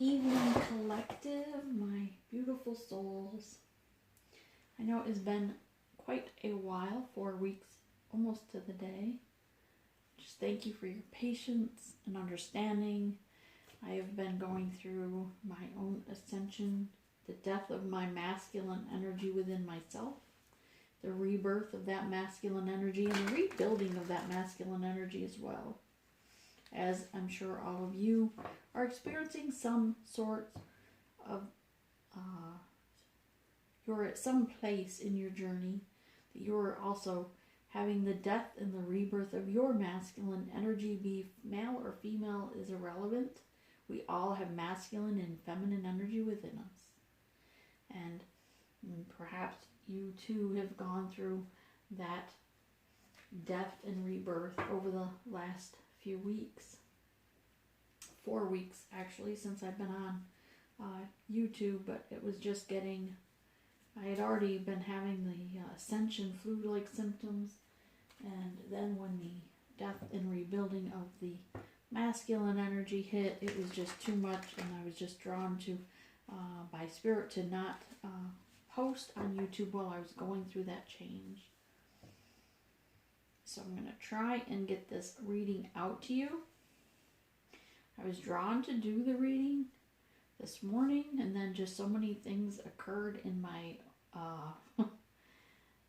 evening, collective, my beautiful souls. I know it has been quite a while, 4 weeks, almost to the day. Just thank you for your patience and understanding. I have been going through my own ascension, the death of my masculine energy within myself, the rebirth of that masculine energy, and the rebuilding of that masculine energy as well. As I'm sure all of you are experiencing some sort of, you're at some place in your journey that you're also having the death and the rebirth of your masculine energy. Be male or female is irrelevant. We all have masculine and feminine energy within us. And perhaps you too have gone through that death and rebirth over the last few weeks. 4 weeks actually since I've been on YouTube, but it was just getting, I had already been having the ascension flu-like symptoms, and then when the death and rebuilding of the masculine energy hit, it was just too much, and I was just drawn to, by spirit, to not post on YouTube while I was going through that change. So I'm going to try and get this reading out to you. I was drawn to do the reading this morning, and then just so many things occurred in my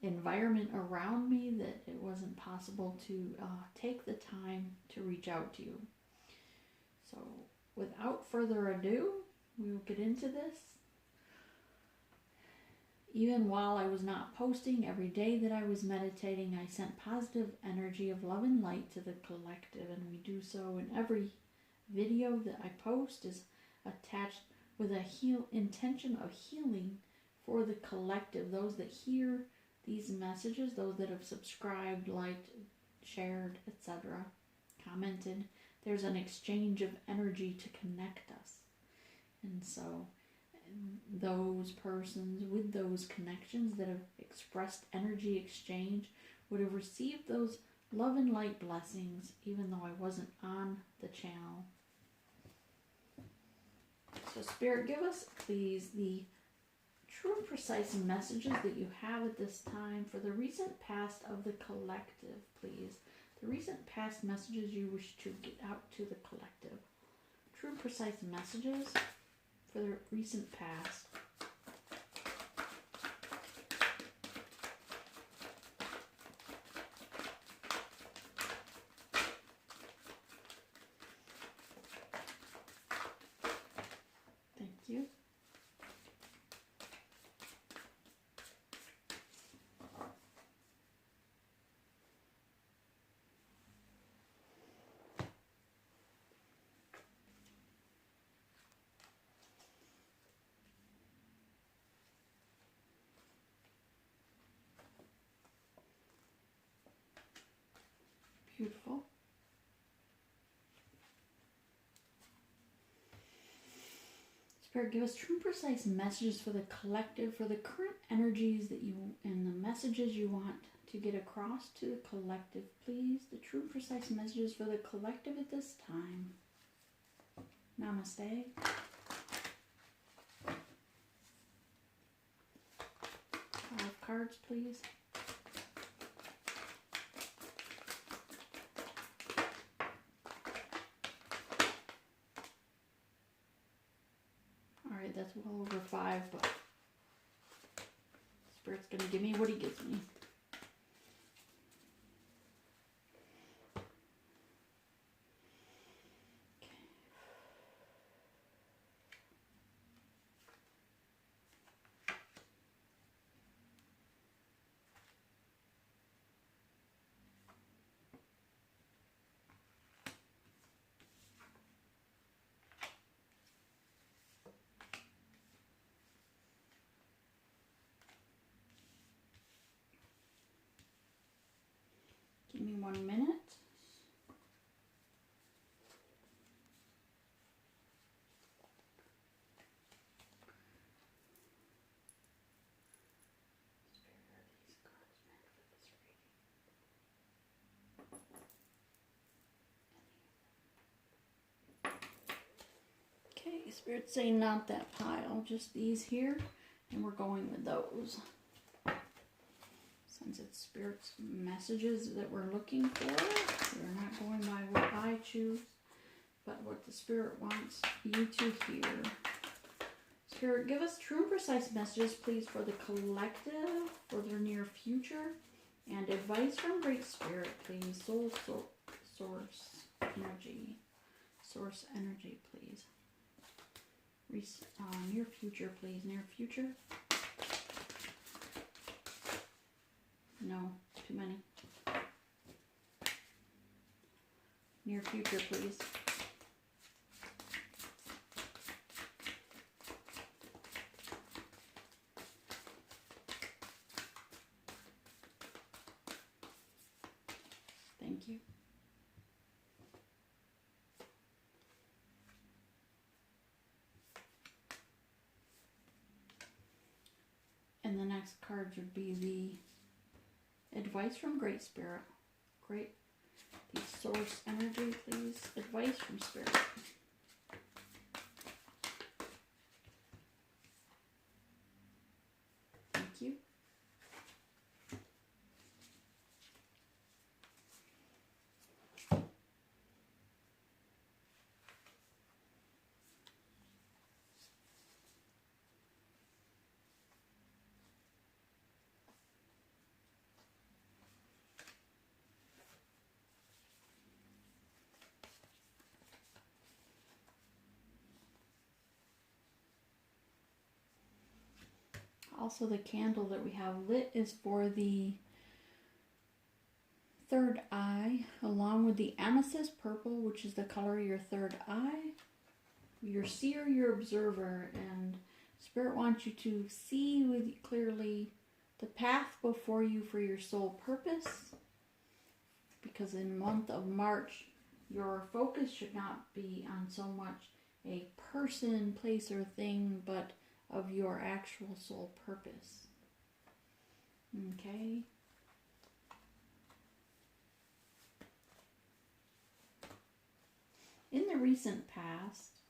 environment around me that it wasn't possible to take the time to reach out to you. So without further ado, we will get into this. Even while I was not posting, every day that I was meditating, I sent positive energy of love and light to the collective, and we do so in every video that I post is attached with a intention of healing for the collective, those that hear these messages, those that have subscribed, liked, shared, etc., commented. There's an exchange of energy to connect us. And so those persons with those connections that have expressed energy exchange would have received those love and light blessings even though I wasn't on the channel. So Spirit, give us please the true and precise messages that you have at this time for the recent past of the collective, please. The recent past messages you wish to get out to the collective. True and precise messages for the recent past. Thank you. Beautiful. Spirit, give us true and precise messages for the collective, for the current energies that you, and the messages you want to get across to the collective, please. The true and precise messages for the collective at this time. Namaste. 5 cards, please. Alright, that's well over 5, but Spirit's going to give me what he gives me. Give me 1 minute. Okay, Spirit's saying not that pile, just these here, and we're going with those. Since it's Spirit's messages that we're looking for, we're not going by what I choose, but what the Spirit wants you to hear. Spirit, give us true and precise messages, please, for the collective, for their near future, and advice from Great Spirit, please. Source energy. Source energy, please. Near future, please. Near future. No, too many. Near future, please. Thank you. And the next cards would be the advice from Great Spirit. Great. The source energy, please. Advice from Spirit. Thank you. Also, the candle that we have lit is for the third eye, along with the amethyst purple, which is the color of your third eye, your seer, your observer, and Spirit wants you to see with clearly the path before you for your soul purpose, because in the month of March, your focus should not be on so much a person, place, or thing, but of your actual soul purpose. Okay? In the recent past,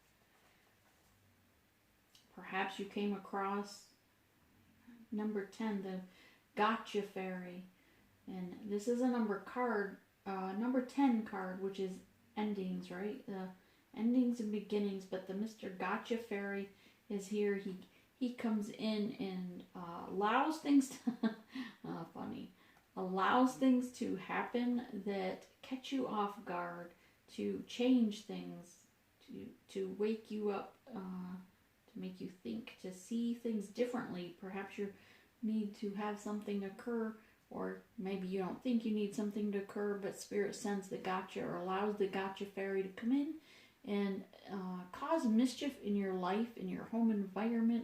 perhaps you came across number 10, the Gotcha Fairy. And this is a number 10 card, which is endings, right? The endings and beginnings, but the Mr. Gotcha Fairy is here. He comes in and allows things to allows things to happen that catch you off guard, to change things, to wake you up, to make you think, to see things differently. Perhaps you need to have something occur, or maybe you don't think you need something to occur, but Spirit sends the Gotcha or allows the Gotcha Fairy to come in and cause mischief in your life, in your home environment,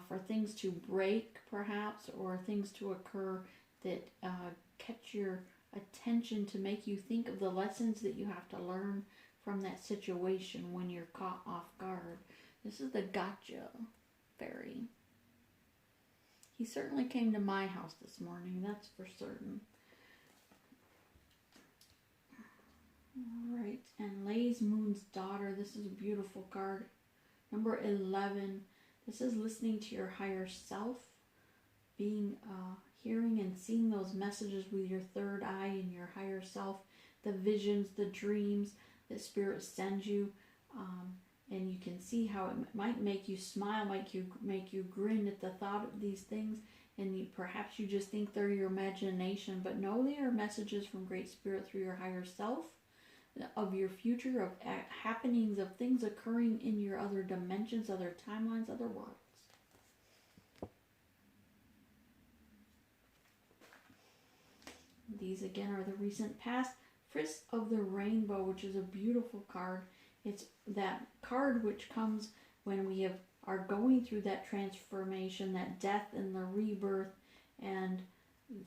for things to break perhaps, or things to occur that catch your attention, to make you think of the lessons that you have to learn from that situation when you're caught off guard. This is the Gotcha Fairy. He certainly came to my house this morning, that's for certain. Alright, and Lay's Moon's Daughter. This is a beautiful card. Number 11. This is listening to your higher self, being hearing and seeing those messages with your third eye and your higher self, the visions, the dreams that Spirit sends you, and you can see how it might make you smile, make you grin at the thought of these things, and perhaps you just think they're your imagination, but no, they are messages from Great Spirit through your higher self, of your future, of happenings, of things occurring in your other dimensions, other timelines, other worlds. These again are the recent past. Frisk of the Rainbow, which is a beautiful card. It's that card which comes when we are going through that transformation, that death and the rebirth, and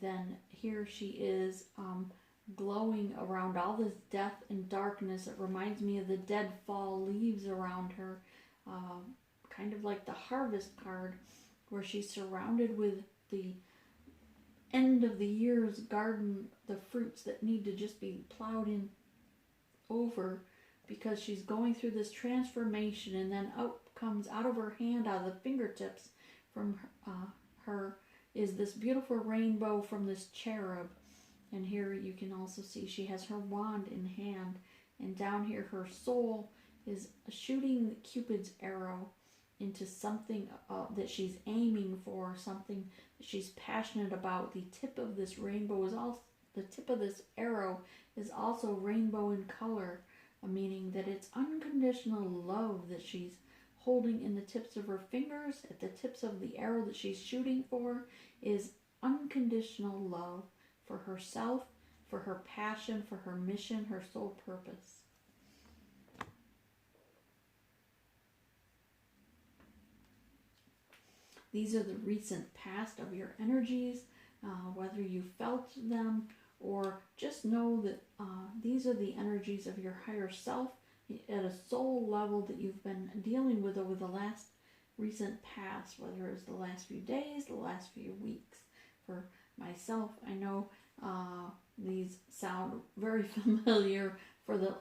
then here she is glowing around all this death and darkness. It reminds me of the dead fall leaves around her, kind of like the harvest card, where she's surrounded with the end of the year's garden, the fruits that need to just be plowed in over because she's going through this transformation, and then out comes out of her hand, out of the fingertips from her is this beautiful rainbow from this cherub. And here you can also see she has her wand in hand, and down here her soul is shooting Cupid's arrow into something that she's aiming for, something that she's passionate about. The tip of this rainbow is also, the tip of this arrow is also rainbow in color, meaning that it's unconditional love that she's holding in the tips of her fingers. At the tips of the arrow that she's shooting for is unconditional love for herself, for her passion, for her mission, her soul purpose. These are the recent past of your energies, whether you felt them or just know that these are the energies of your higher self at a soul level that you've been dealing with over the last recent past, whether it's the last few days, the last few weeks. For myself, I know these sound very familiar for the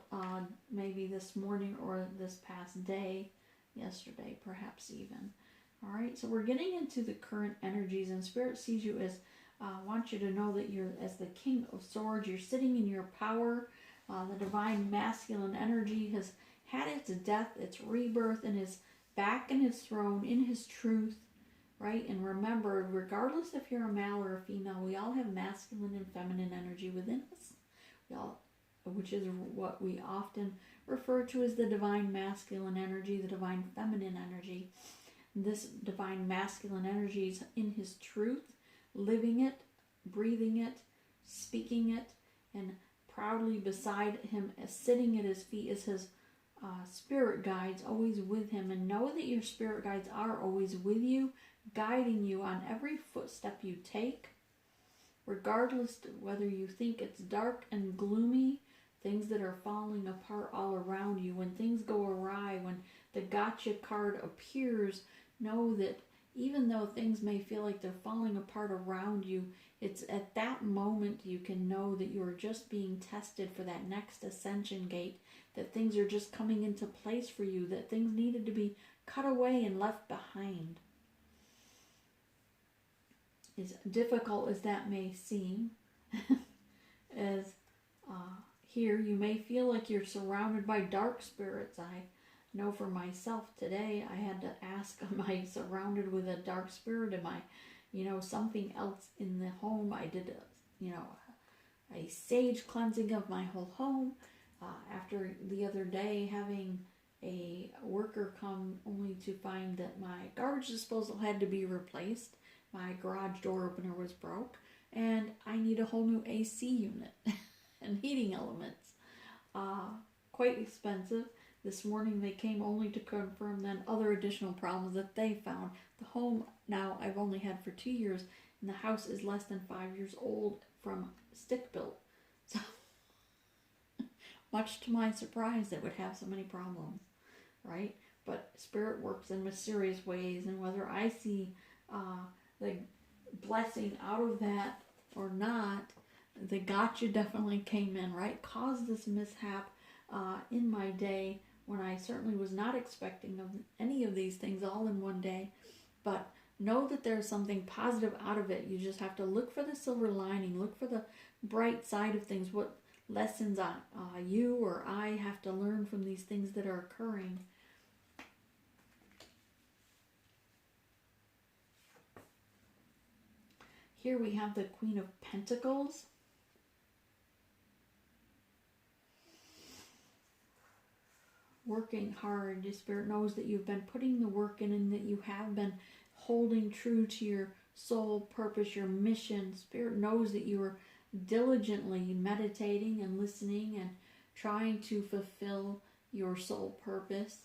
maybe this morning or this past day, yesterday perhaps even. All right, so we're getting into the current energies, and Spirit sees you as, wants you to know that you're, as the King of Swords, you're sitting in your power. The divine masculine energy has had its death, its rebirth, and is back in his throne, in his truth, right? And remember, regardless if you're a male or a female, we all have masculine and feminine energy within us. We all, which is what we often refer to as the divine masculine energy, the divine feminine energy. This divine masculine energy is in his truth, living it, breathing it, speaking it, and proudly beside him, as sitting at his feet, is his spirit guides, always with him. And know that your spirit guides are always with you, guiding you on every footstep you take, regardless of whether you think it's dark and gloomy, things that are falling apart all around you. When things go awry, when the gotcha card appears, know that even though things may feel like they're falling apart around you, it's at that moment you can know that you are just being tested for that next ascension gate, that things are just coming into place for you, that things needed to be cut away and left behind. As difficult as that may seem, as here you may feel like you're surrounded by dark spirits. I know for myself today, I had to ask, am I surrounded with a dark spirit? Am I, something else in the home? I did, a sage cleansing of my whole home. After the other day having a worker come only to find that my garbage disposal had to be replaced. My garage door opener was broke, and I need a whole new AC unit and heating elements. Quite expensive. This morning they came only to confirm then other additional problems that they found. The home now I've only had for 2 years, and the house is less than 5 years old from stick built. So much to my surprise, it would have so many problems, right? But Spirit works in mysterious ways, and whether I see the blessing out of that or not, the gotcha definitely came in, right? Caused this mishap in my day when I certainly was not expecting of any of these things all in one day. But know that there's something positive out of it. You just have to look for the silver lining, look for the bright side of things, what lessons you or I have to learn from these things that are occurring. Here we have the Queen of Pentacles. Working hard. The Spirit knows that you've been putting the work in, and that you have been holding true to your soul purpose, your mission. Spirit knows that you are diligently meditating and listening and trying to fulfill your soul purpose,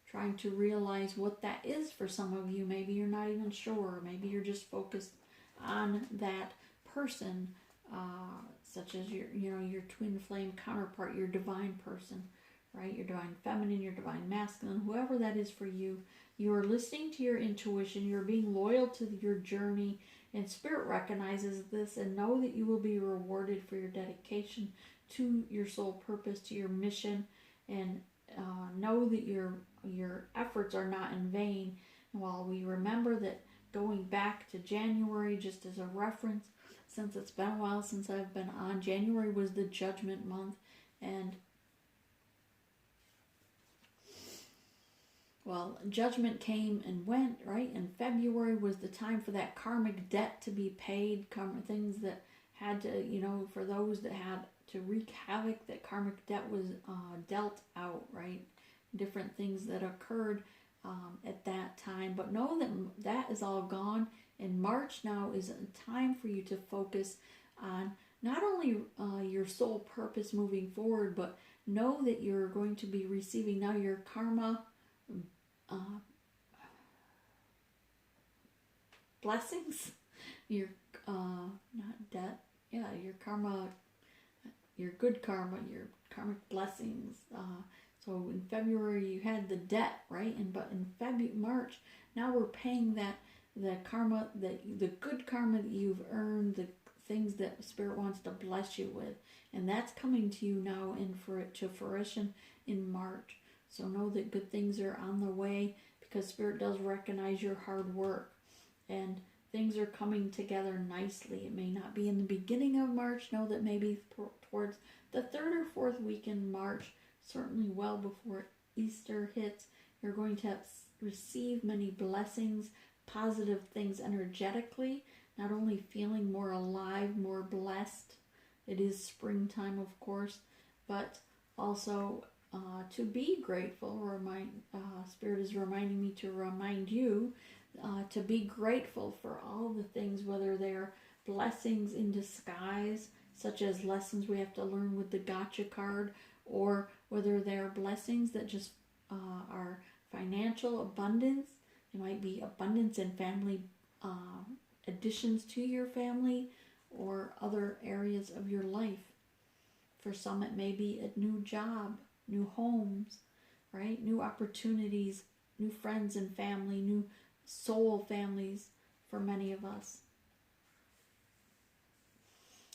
trying to realize what that is for some of you. Maybe you're not even sure. Maybe you're just focused on that person, such as your twin flame counterpart, your divine person, right? Your divine feminine, your divine masculine, whoever that is for you. You are listening to your intuition. You're being loyal to your journey, and Spirit recognizes this, and know that you will be rewarded for your dedication to your soul purpose, to your mission, and know that your efforts are not in vain. And while we remember that, going back to January, just as a reference, since it's been a while since I've been on, January was the judgment month, and well, judgment came and went, right? And February was the time for that karmic debt to be paid, karmic things that had to, for those that had to wreak havoc, that karmic debt was dealt out, right? Different things that occurred at that time. But know that that is all gone. And March now is a time for you to focus on not only your soul purpose moving forward, but know that you're going to be receiving now your karma blessings, your not debt, your karma, your good karma, your karmic blessings. So in February you had the debt, right? But in March, now we're paying the karma, the good karma that you've earned, the things that Spirit wants to bless you with, and that's coming to you now and for it to fruition in March. So know that good things are on the way, because Spirit does recognize your hard work, and things are coming together nicely. It may not be in the beginning of March. Know that maybe towards the 3rd or 4th week in March, certainly well before Easter hits, you're going to receive many blessings, positive things energetically, not only feeling more alive, more blessed. It is springtime, of course, but also to be grateful. Spirit is reminding me to remind you to be grateful for all the things, whether they're blessings in disguise, such as lessons we have to learn with the gotcha card, or whether they're blessings that just are financial abundance. It might be abundance in family additions to your family, or other areas of your life. For some, it may be a new job, new homes, right? New opportunities, new friends and family, new soul families for many of us.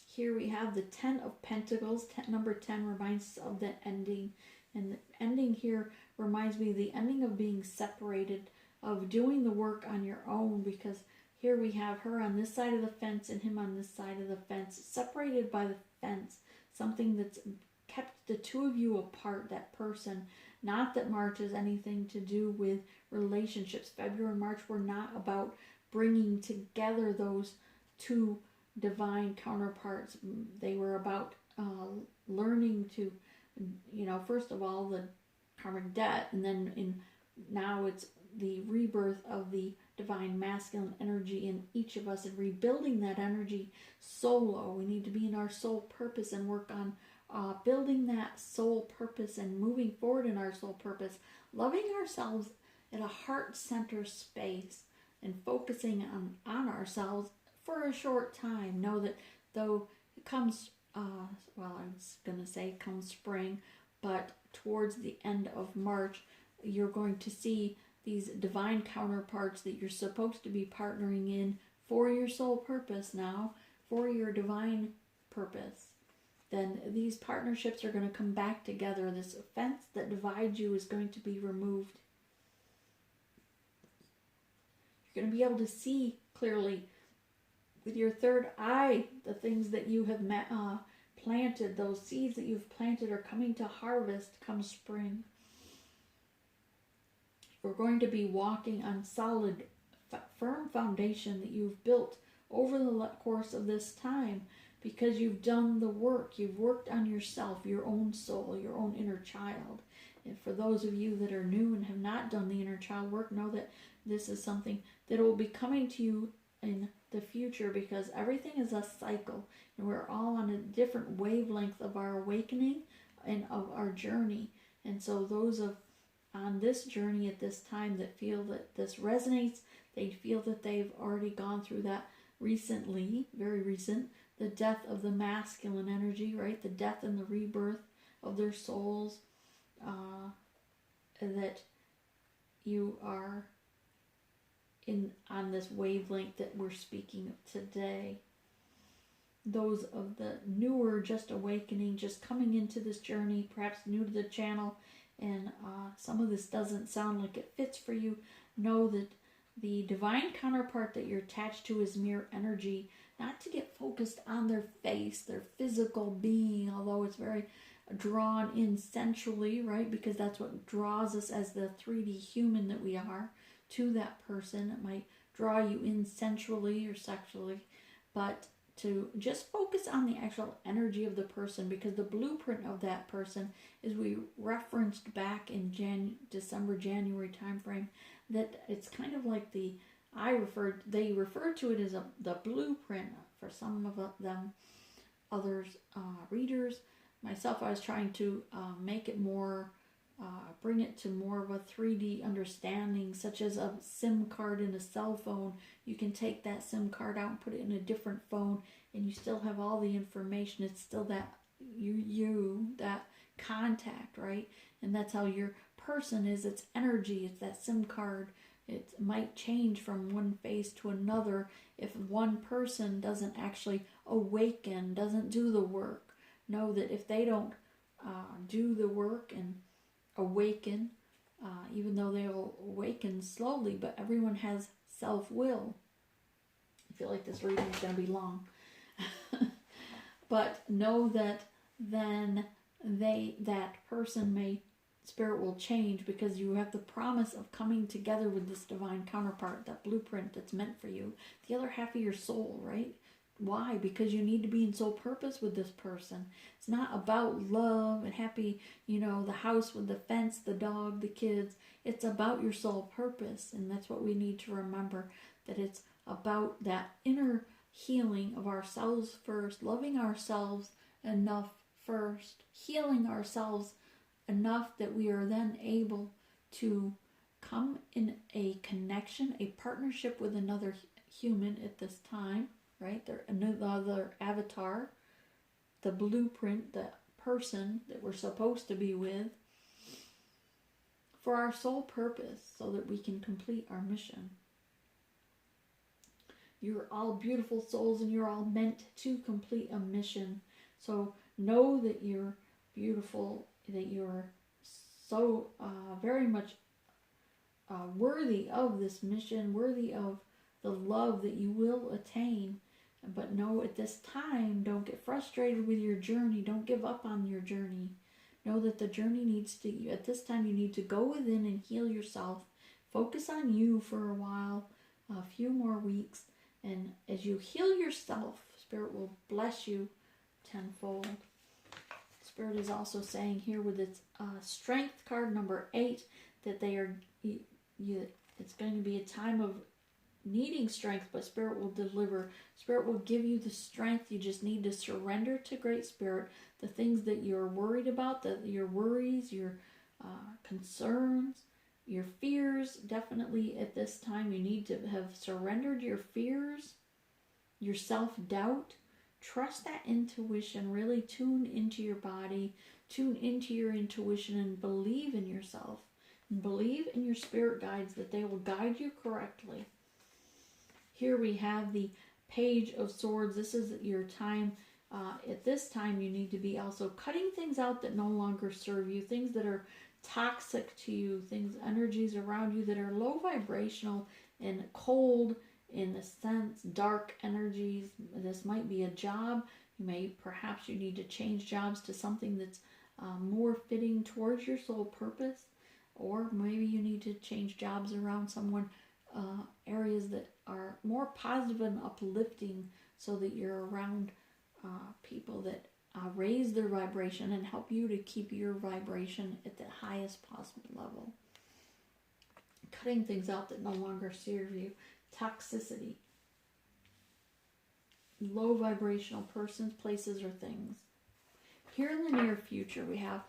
Here we have the 10 of Pentacles. Number 10 reminds us of the ending. And the ending here reminds me of the ending of being separated, of doing the work on your own, because here we have her on this side of the fence and him on this side of the fence, separated by the fence, something that's kept the two of you apart, that person. Not that March has anything to do with relationships. February and March were not about bringing together those two divine counterparts. They were about learning to, first of all, the karmic debt, and then now it's the rebirth of the divine masculine energy in each of us, and rebuilding that energy solo. We need to be in our soul purpose and work on building that soul purpose and moving forward in our soul purpose, loving ourselves at a heart center space, and focusing on ourselves for a short time. Know that though it comes, I was going to say comes spring, but towards the end of March, you're going to see these divine counterparts that you're supposed to be partnering in for your soul purpose now, for your divine purpose. Then these partnerships are going to come back together. This fence that divides you is going to be removed. You're going to be able to see clearly with your third eye the things that you have planted. Those seeds that you've planted are coming to harvest come spring. We're going to be walking on solid, firm foundation that you've built over the course of this time, because you've done the work. You've worked on yourself, your own soul, your own inner child. And for those of you that are new and have not done the inner child work, know that this is something that will be coming to you in the future, because everything is a cycle, and we're all on a different wavelength of our awakening and of our journey. And so those on this journey at this time that feel that this resonates, they feel that they've already gone through that recently, very recent, the death of the masculine energy, right? The death and the rebirth of their souls, that you are on this wavelength that we're speaking of today. those of the newer, just awakening, just coming into this journey, perhaps new to the channel, and some of this doesn't sound like it fits for you, know that the divine counterpart that you're attached to is mere energy. Not to get focused on their face, their physical being, although it's very drawn in sensually, right? Because that's what draws us as the 3D human that we are to that person. It might draw you in sensually or sexually, but to just focus on the actual energy of the person, because the blueprint of that person, as we referenced back in December, January timeframe, that it's kind of like they refer to it as the blueprint for some of them. Others, readers, myself, I was trying to make it more, bring it to more of a 3D understanding, such as a SIM card in a cell phone. You can take that SIM card out and put it in a different phone, and you still have all the information. It's still that that contact, right? And that's how your person is. It's energy. It's that SIM card. It might change from one face to another if one person doesn't actually awaken, doesn't do the work. Know that if they don't do the work and awaken, even though they'll awaken slowly, but everyone has self-will. I feel like this reading is going to be long. But know that then that person spirit will change, because you have the promise of coming together with this divine counterpart, that blueprint that's meant for you, the other half of your soul, right? Why? Because you need to be in soul purpose with this person. It's not about love and happy, the house with the fence, the dog, the kids. It's about your soul purpose, and that's what we need to remember, that it's about that inner healing of ourselves first, loving ourselves enough first, healing ourselves enough that we are then able to come in a connection, a partnership with another human at this time, right? Another avatar, the blueprint, the person that we're supposed to be with, for our sole purpose, so that we can complete our mission. You're all beautiful souls, and you're all meant to complete a mission. So know that you're beautiful, that you're so very much worthy of this mission, worthy of the love that you will attain. But know at this time, don't get frustrated with your journey. Don't give up on your journey. Know that the journey needs to, at this time, you need to go within and heal yourself. Focus on you for a while, a few more weeks. And as you heal yourself, Spirit will bless you tenfold. Spirit is also saying here with its strength card number 8 that it's going to be a time of needing strength, but Spirit will deliver. Spirit will give you the strength. You just need to surrender to Great Spirit the things that you're worried about, your worries, your concerns, your fears. Definitely at this time you need to have surrendered your fears, your self-doubt. Trust that intuition. Really tune into your body, tune into your intuition, and believe in yourself. And believe in your spirit guides that they will guide you correctly. Here we have the Page of Swords. This is your time. At this time, you need to be also cutting things out that no longer serve you, things that are toxic to you, energies around you that are low vibrational and cold in a sense, dark energies. This might be a job. Perhaps you need to change jobs to something that's more fitting towards your soul purpose, or maybe you need to change jobs around someone, areas that are more positive and uplifting, so that you're around people that raise their vibration and help you to keep your vibration at the highest possible level. Cutting things out that no longer serve you. Toxicity. Low vibrational persons, places, or things. Here in the near future, we have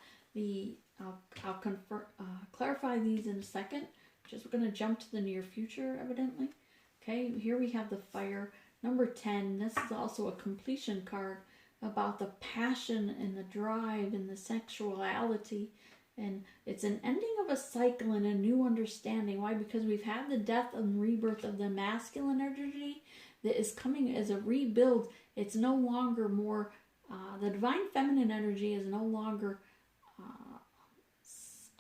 I'll clarify these in a second. We're going to jump to the near future, evidently. Okay, here we have the Fire. Number 10, this is also a completion card about the passion and the drive and the sexuality. And it's an ending of a cycle and a new understanding. Why? Because we've had the death and rebirth of the masculine energy. that is coming as a rebuild. It's no longer more, the divine feminine energy is no longer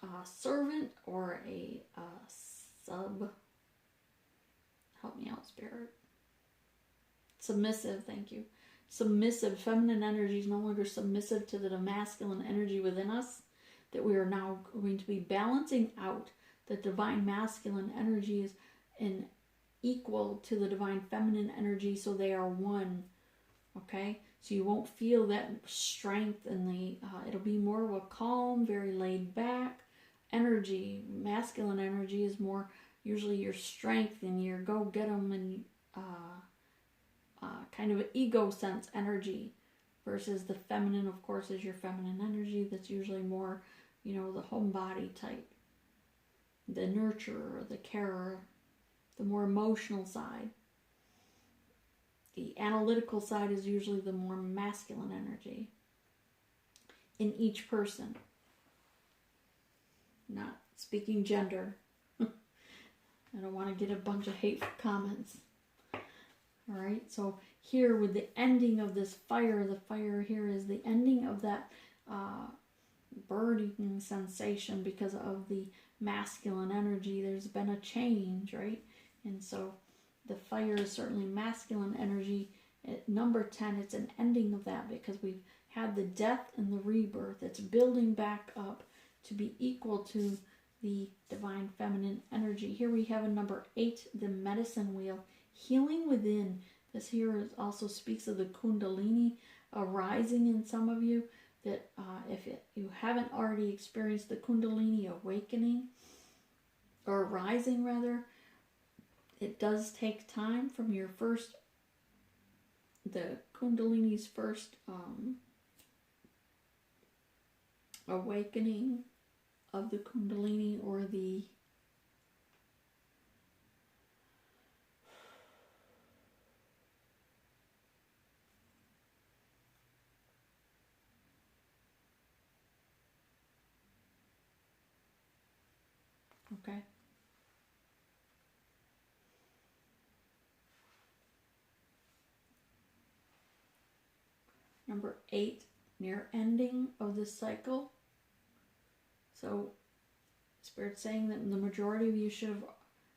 a servant or a sub. Help me out, Spirit. Submissive, thank you. Submissive, feminine energy is no longer submissive to the masculine energy within us, that we are now going to be balancing out the divine masculine energies and equal to the divine feminine energy, so they are one. Okay, so you won't feel that strength, and it'll be more of a calm, very laid back energy. Masculine energy is more usually your strength and your go get 'em and kind of an ego sense energy, versus the feminine, of course, is your feminine energy. That's usually more, the homebody type, the nurturer, the carer, the more emotional side. The analytical side is usually the more masculine energy in each person. Not speaking gender. I don't want to get a bunch of hateful comments. All right, so here with the ending of this fire, the fire here is the ending of that burning sensation because of the masculine energy. There's been a change, right? And so the fire is certainly masculine energy. At number 10, it's an ending of that, because we've had the death and the rebirth. It's building back up to be equal to the divine feminine energy. Here we have a number 8, the medicine wheel, healing within. This here also speaks of the Kundalini arising in some of you, that if you haven't already experienced the Kundalini awakening, or rising rather, it does take time from your first, the Kundalini's first awakening of the Kundalini, or the okay. Number 8, near ending of this cycle. So Spirit's saying that the majority of you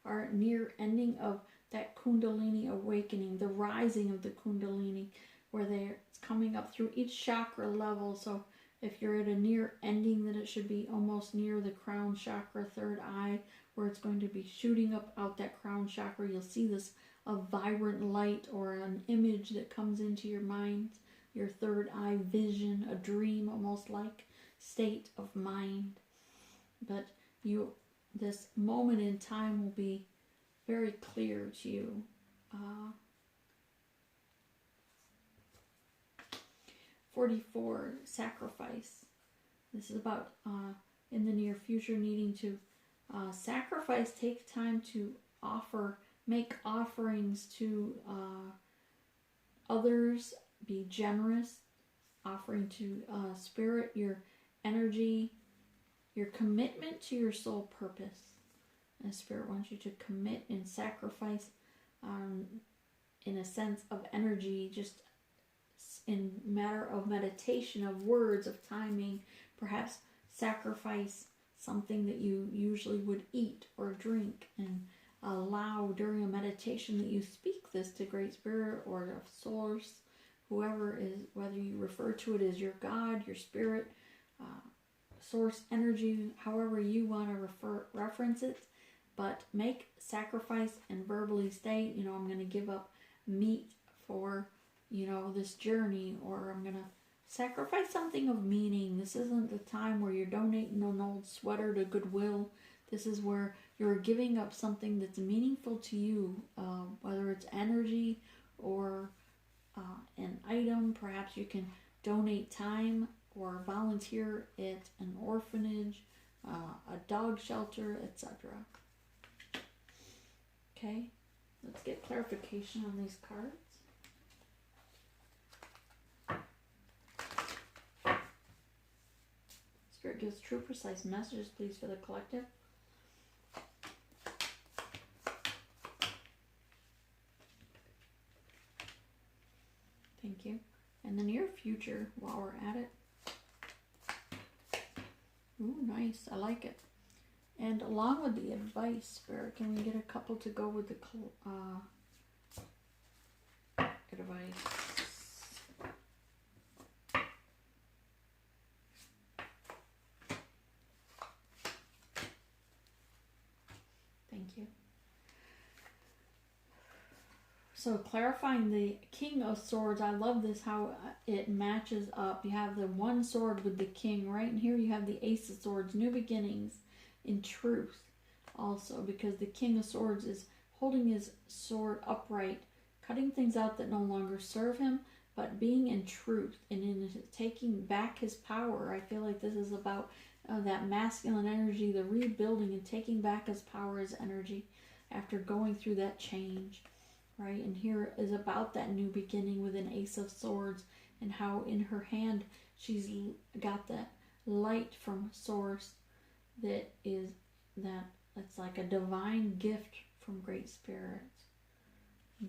are near ending of that Kundalini awakening, the rising of the Kundalini, where it's coming up through each chakra level. So if you're at a near ending, that it should be almost near the crown chakra, third eye, where it's going to be shooting up out that crown chakra. You'll see this a vibrant light or an image that comes into your mind, your third eye vision, a dream almost like state of mind. But this moment in time will be very clear to you. 44, sacrifice. This is about in the near future needing to sacrifice, take time to make offerings to others, be generous, offering to Spirit your energy, your commitment to your soul purpose. And Spirit wants you to commit and sacrifice in a sense of energy, just in matter of meditation, of words, of timing. Perhaps sacrifice something that you usually would eat or drink, and allow during a meditation that you speak this to Great Spirit or a source, whoever is, whether you refer to it as your God, your spirit, source energy, however you want to reference it. But make sacrifice and verbally state, I'm going to give up meat for, this journey, or I'm going to sacrifice something of meaning. This isn't the time where you're donating an old sweater to Goodwill. This is where you're giving up something that's meaningful to you, whether it's energy or an item. Perhaps you can donate time or volunteer at an orphanage, a dog shelter, etc. Okay, let's get clarification on these cards. Spirit gives true, precise messages, please, for the collective. And the near future, while we're at it. Ooh, nice. I like it. And along with the advice, Spirit, can we get a couple to go with the advice? Thank you. So clarifying the King of Swords, I love this, how it matches up. You have the one sword with the king, right? And here you have the Ace of Swords, new beginnings in truth also, because the King of Swords is holding his sword upright, cutting things out that no longer serve him, but being in truth and in taking back his power. I feel like this is about that masculine energy, the rebuilding and taking back his power, his energy after going through that change, right? And here is about that new beginning with an Ace of Swords, and how in her hand she's got that light from source that is that's like a divine gift from Great Spirit.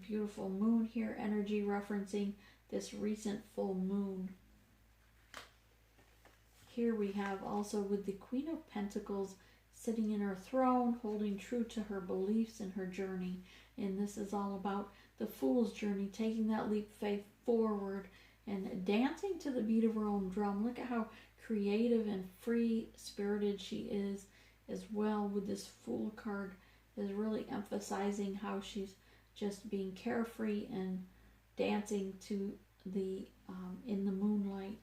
Beautiful moon here, energy referencing this recent full moon. Here we have also with the Queen of Pentacles sitting in her throne, holding true to her beliefs and her journey. And this is all about the Fool's journey, taking that leap of faith forward and dancing to the beat of her own drum. Look at how creative and free-spirited she is as well. With this Fool card is really emphasizing how she's just being carefree and dancing to the in the moonlight.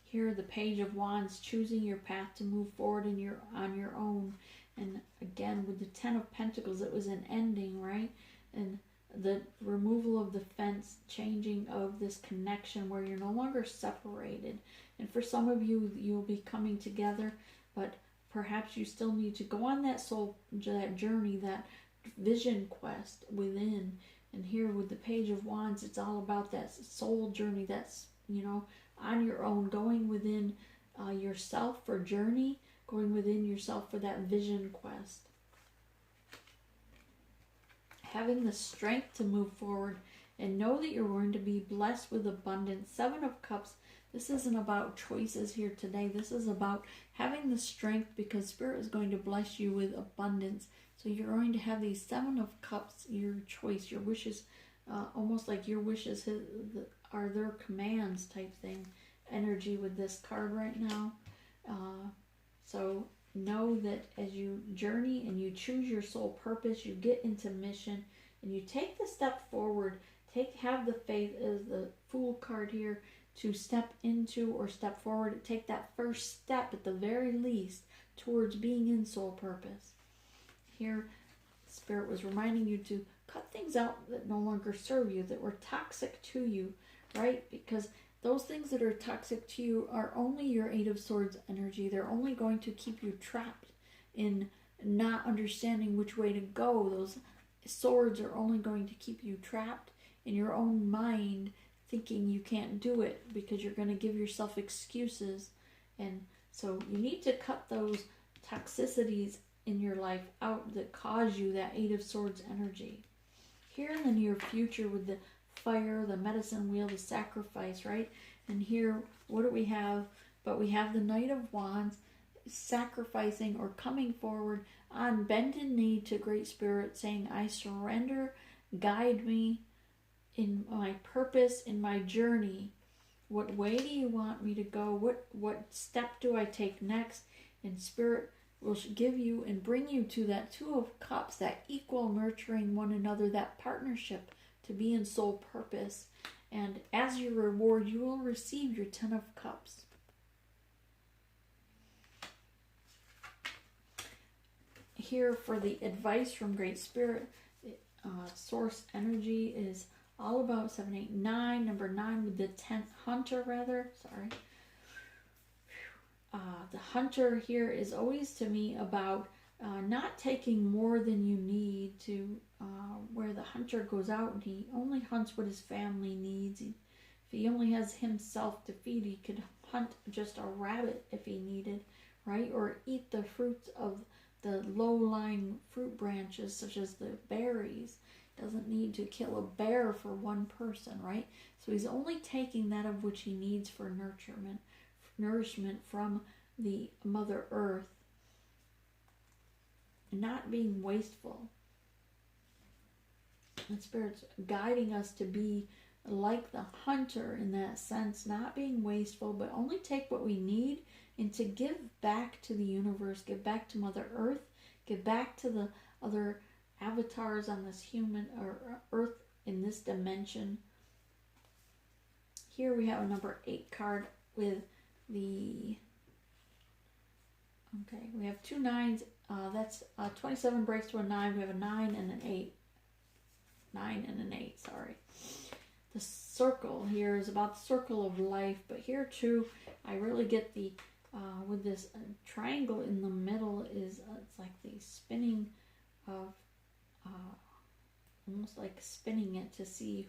Here, the Page of Wands, choosing your path to move forward on your own. And again, with the Ten of Pentacles, it was an ending, right? And the removal of the fence, changing of this connection where you're no longer separated. And for some of you, you'll be coming together, but perhaps you still need to go on that that journey, that vision quest within. And here with the Page of Wands, it's all about that soul journey, that's, on your own, going within yourself for journey, going within yourself for that vision quest. Having the strength to move forward and know that you're going to be blessed with abundance. Seven of Cups, this isn't about choices here today. This is about having the strength, because Spirit is going to bless you with abundance. So you're going to have these Seven of Cups, your choice, your wishes, almost like your wishes are their commands type thing, energy with this card right now. So know that as you journey and you choose your soul purpose, you get into mission and you take the step forward, have the faith as the Fool card here to step into or step forward, take that first step at the very least towards being in soul purpose. Here, Spirit was reminding you to cut things out that no longer serve you, that were toxic to you, right? Because those things that are toxic to you are only your Eight of Swords energy. They're only going to keep you trapped in not understanding which way to go. Those swords are only going to keep you trapped in your own mind, thinking you can't do it because you're going to give yourself excuses. And so you need to cut those toxicities in your life out that cause you that Eight of Swords energy. Here in the near future with the Fire, the Medicine Wheel, the Sacrifice, right? And here, what do we have? But we have the Knight of Wands, sacrificing or coming forward on bended knee to Great Spirit, saying, I surrender, guide me in my purpose, in my journey. What way do you want me to go? What step do I take next? And Spirit will give you and bring you to that Two of Cups, that equal nurturing one another, that partnership to be in soul purpose. And as your reward, you will receive your Ten of Cups. Here for the advice from Great Spirit, source energy is all about 7, 8, 9, number 9 with the 10th hunter, sorry. The hunter here is always to me about not taking more than you need, to where the hunter goes out and he only hunts what his family needs. If he only has himself to feed, he could hunt just a rabbit if he needed, right? Or eat the fruits of the low-lying fruit branches, such as the berries. Doesn't need to kill a bear for one person, right? So he's only taking that of which he needs for nourishment from the Mother Earth, and not being wasteful. And Spirit's guiding us to be like the hunter in that sense, not being wasteful, but only take what we need and to give back to the universe, give back to Mother Earth, give back to the other avatars on this human or Earth in this dimension. Here we have a number 8 card with the, okay, we have 2 9s. That's 27 breaks to a 9. We have a 9 and an 8. 9 and an 8, sorry. The circle here is about the circle of life, but here too, I really get the, with this triangle in the middle is, it's like the spinning of, almost like spinning it to see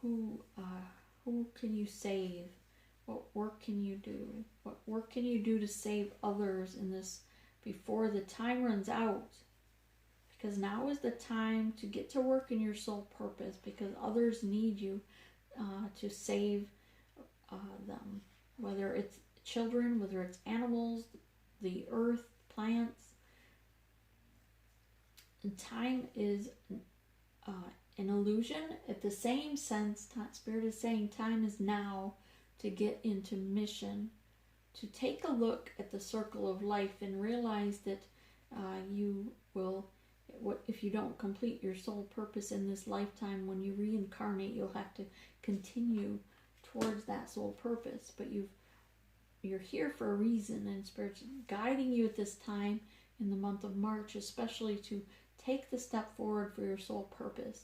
who can you save? What work can you do? What work can you do to save others in this before the time runs out? Because now is the time to get to work in your soul purpose, because others need you to save them. Whether it's children, whether it's animals, the earth, plants. And time is an illusion. At the same sense, Spirit is saying time is now to get into mission, to take a look at the circle of life and realize that you will, if you don't complete your soul purpose in this lifetime, when you reincarnate, you'll have to continue towards that soul purpose. But you're here for a reason, and Spirit's guiding you at this time in the month of March, especially to take the step forward for your soul purpose.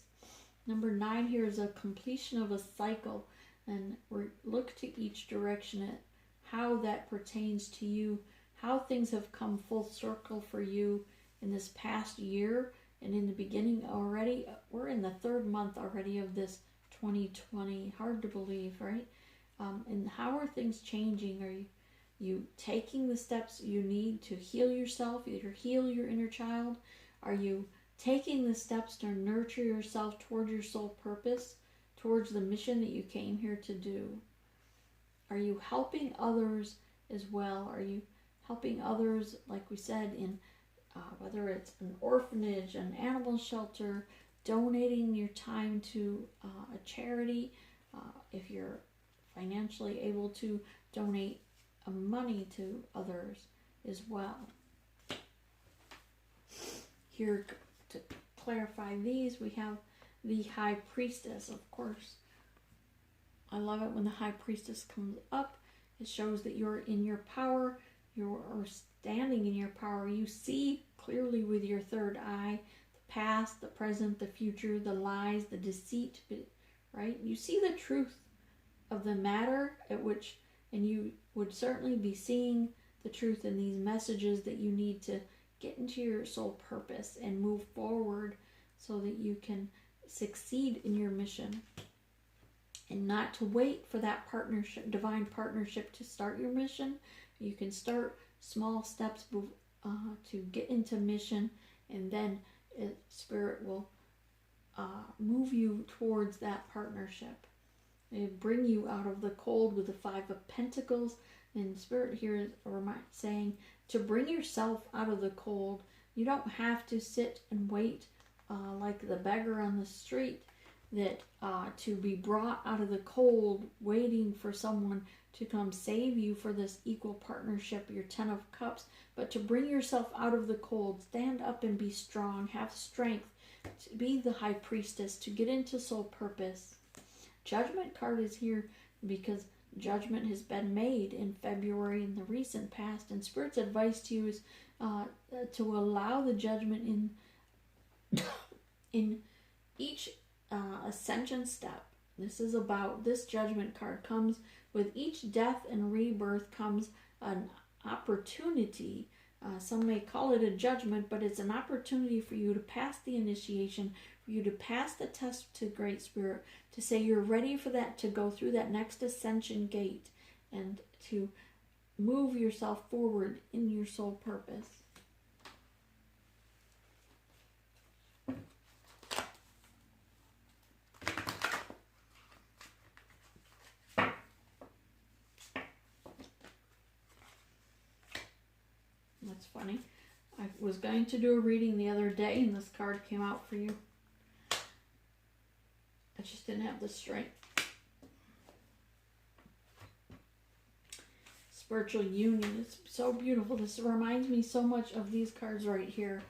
Number 9 here is a completion of a cycle, and we look to each direction at how that pertains to you, how things have come full circle for you in this past year, and in the beginning already. We're in the 3rd month already of this 2020. Hard to believe, right? And how are things changing? Are you taking the steps you need to heal yourself, either heal your inner child? Are you taking the steps to nurture yourself toward your soul purpose, towards the mission that you came here to do? Are you helping others as well? Are you helping others, like we said, in whether it's an orphanage, an animal shelter, donating your time to a charity, if you're financially able to donate money to others as well. Here to clarify these, we have the High Priestess, of course. I love it when the High Priestess comes up. It shows that you're in your power, you're standing in your power. You see clearly with your 3rd eye the past, the present, the future, the lies, the deceit, right? You see the truth of the matter at which, and you would certainly be seeing the truth in these messages that you need to get into your soul purpose and move forward so that you can succeed in your mission, and not to wait for that partnership, divine partnership, to start your mission. You can start small steps to get into mission, and then Spirit will move you towards that partnership. It bring you out of the cold with the 5 of Pentacles. And Spirit here is saying to bring yourself out of the cold. You don't have to sit and wait like the beggar on the street, that to be brought out of the cold, waiting for someone to come save you for this equal partnership, your 10 of Cups, but to bring yourself out of the cold. Stand up and be strong, have strength to be the High Priestess, to get into soul purpose. Judgment card is here because judgment has been made in February in the recent past, and Spirit's advice to you is to allow the judgment in each ascension step. This is about, this judgment card comes with each death and rebirth comes an opportunity. Some may call it a judgment, but it's an opportunity for you to pass the initiation, for you to pass the test to Great Spirit, to say you're ready for that, to go through that next ascension gate, and to move yourself forward in your soul purpose. That's funny. I was going to do a reading the other day and this card came out for you. I just didn't have the strength. Spiritual union. It's so beautiful. This reminds me so much of these cards right here.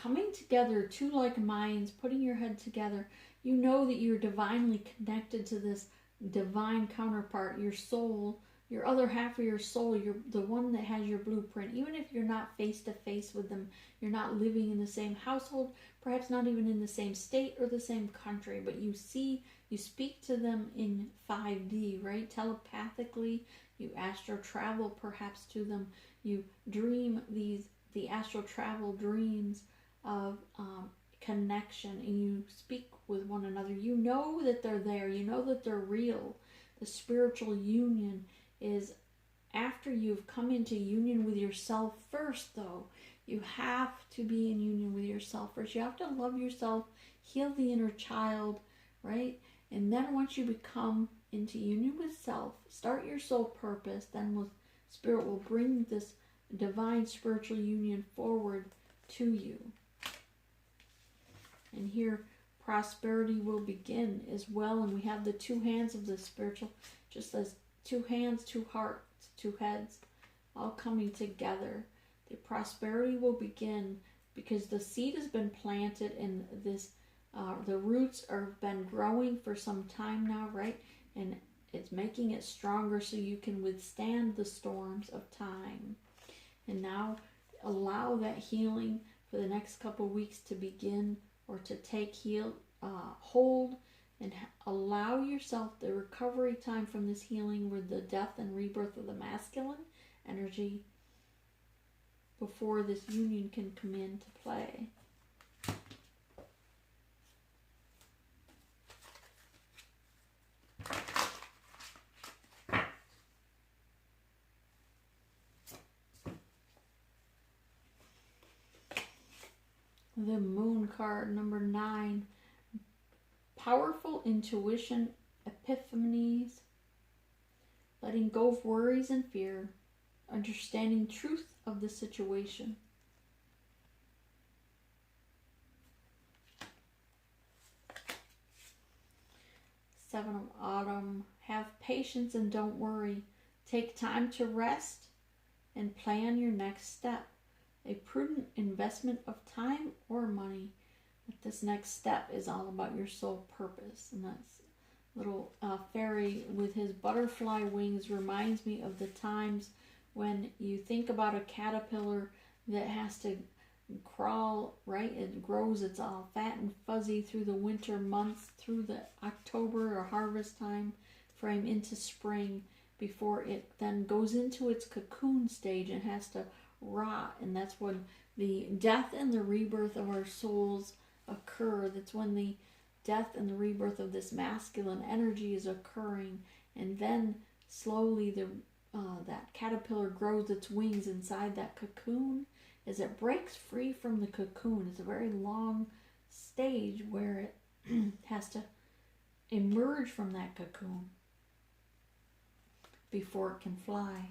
Coming together, two like minds, putting your head together. You know that you're divinely connected to this divine counterpart, your soul, your other half of your soul, you're the one that has your blueprint. Even if you're not face to face with them, you're not living in the same household, perhaps not even in the same state or the same country, but you speak to them in 5D, right? Telepathically, you astral travel perhaps to them. You dream the astral travel dreams of connection, and you speak with one another. You know that they're there. You know that they're real. The spiritual union is after you've come into union with yourself first, though. You have to be in union with yourself first. You have to love yourself, heal the inner child, right? And then once you become into union with self, start your soul purpose, then Spirit will bring this divine spiritual union forward to you. And here, prosperity will begin as well. And we have the two hands of the spiritual, just as two hands, two hearts, two heads, all coming together. The prosperity will begin because the seed has been planted and this, the roots have been growing for some time now, right? And it's making it stronger so you can withstand the storms of time. And now allow that healing for the next couple weeks to begin, or to take hold, and allow yourself the recovery time from this healing with the death and rebirth of the masculine energy before this union can come into play. The Moon card, number 9. Powerful intuition, epiphanies, letting go of worries and fear, understanding truth of the situation. 7 of Autumn, have patience and don't worry. Take time to rest and plan your next step. A prudent investment of time or money. But this next step is all about your soul purpose. And that's little fairy with his butterfly wings reminds me of the times when you think about a caterpillar that has to crawl, right? It grows, it's all fat and fuzzy through the winter months, through the October or harvest time frame into spring, before it then goes into its cocoon stage and has to rot. And that's when the death and the rebirth of our souls occur. That's when the death and the rebirth of this masculine energy is occurring. And then slowly that caterpillar grows its wings inside that cocoon. As it breaks free from the cocoon, it's a very long stage where it has to emerge from that cocoon before it can fly.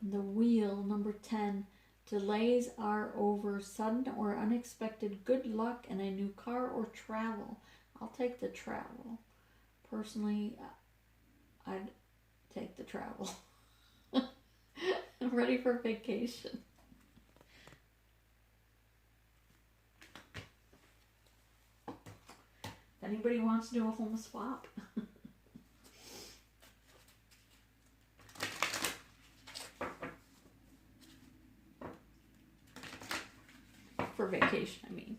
The Wheel, number 10. Delays are over. Sudden or unexpected good luck in a new car or travel. I'll take the travel. Personally, I'd take the travel. I'm ready for vacation. If anybody wants to do a home swap. For vacation, I mean.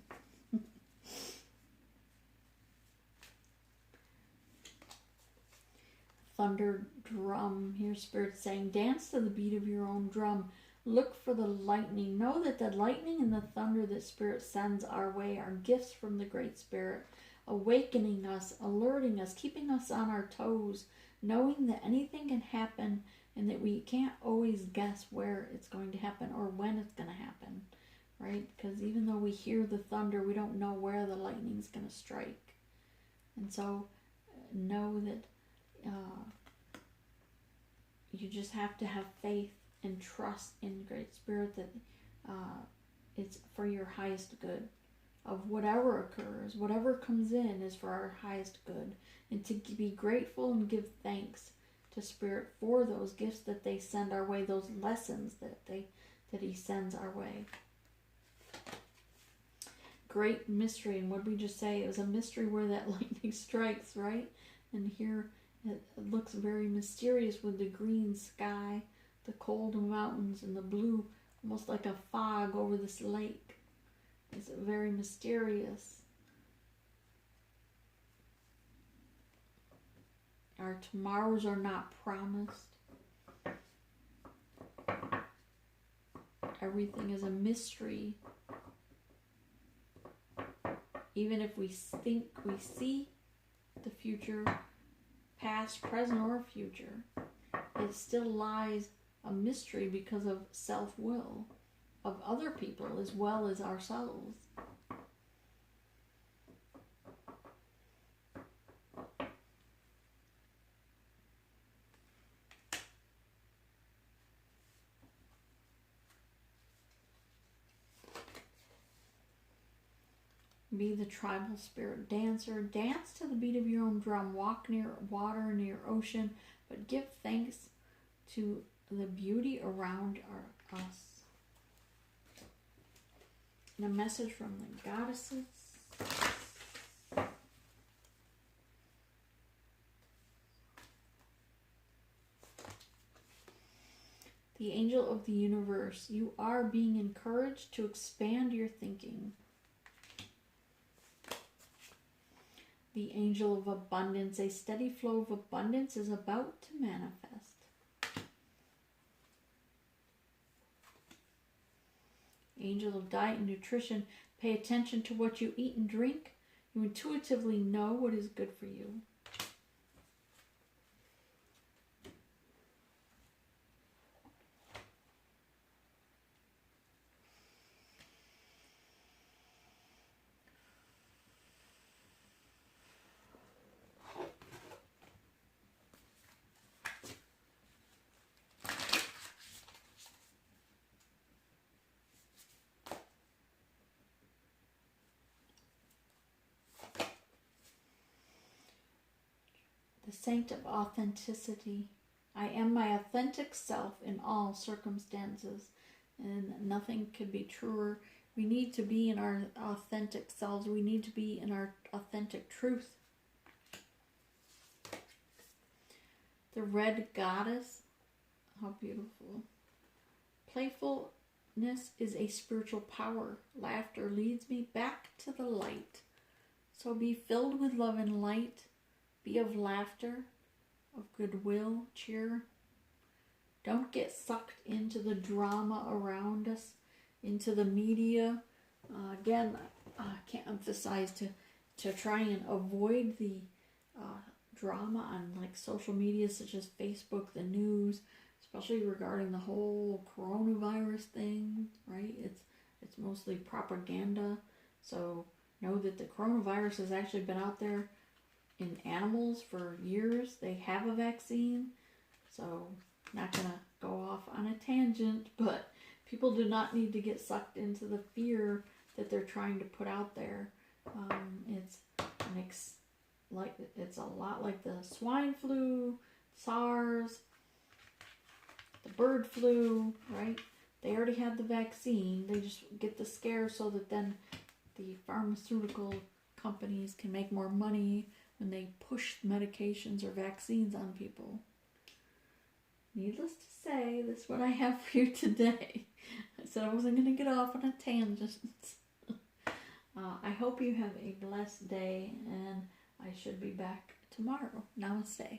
Thunder drum. Here Spirit saying, dance to the beat of your own drum. Look for the lightning. Know that the lightning and the thunder that Spirit sends our way are gifts from the Great Spirit, awakening us, alerting us, keeping us on our toes, knowing that anything can happen and that we can't always guess where it's going to happen or when it's going to happen. Right? Because even though we hear the thunder, we don't know where the lightning's going to strike. And so know that you just have to have faith and trust in Great Spirit that it's for your highest good. Of whatever occurs, whatever comes in is for our highest good. And to be grateful and give thanks to Spirit for those gifts that they send our way, those lessons that He sends our way. Great mystery, and what did we just say? It was a mystery where that lightning strikes, right? And here it looks very mysterious with the green sky, the cold mountains, and the blue, almost like a fog over this lake. It's very mysterious. Our tomorrows are not promised. Everything is a mystery. Even if we think we see the future, past, present, or future, it still lies a mystery because of self-will of other people as well as ourselves. Be the tribal spirit dancer. Dance to the beat of your own drum. Walk near water, near ocean, but give thanks to the beauty around us. And a message from the goddesses. The angel of the universe, you are being encouraged to expand your thinking. The angel of abundance, a steady flow of abundance is about to manifest. Angel of diet and nutrition, pay attention to what you eat and drink. You intuitively know what is good for you. The saint of authenticity. I am my authentic self in all circumstances, and nothing could be truer. We need to be in our authentic selves. We need to be in our authentic truth. The red goddess. How beautiful. Playfulness is a spiritual power. Laughter leads me back to the light. So be filled with love and light. Be of laughter, of goodwill, cheer. Don't get sucked into the drama around us, into the media. Again, I can't emphasize to try and avoid the drama on like social media such as Facebook, the news, especially regarding the whole coronavirus thing, right? It's mostly propaganda. So know that the coronavirus has actually been out there in animals for years. They have a vaccine, so not gonna go off on a tangent, but people do not need to get sucked into the fear that they're trying to put out there. It's a lot like the swine flu, SARS, the bird flu, right? They already had the vaccine. They just get the scare so that then the pharmaceutical companies can make more money when they push medications or vaccines on people. Needless to say, this is what I have for you today. I said I wasn't going to get off on a tangent. I hope you have a blessed day, and I should be back tomorrow. Namaste.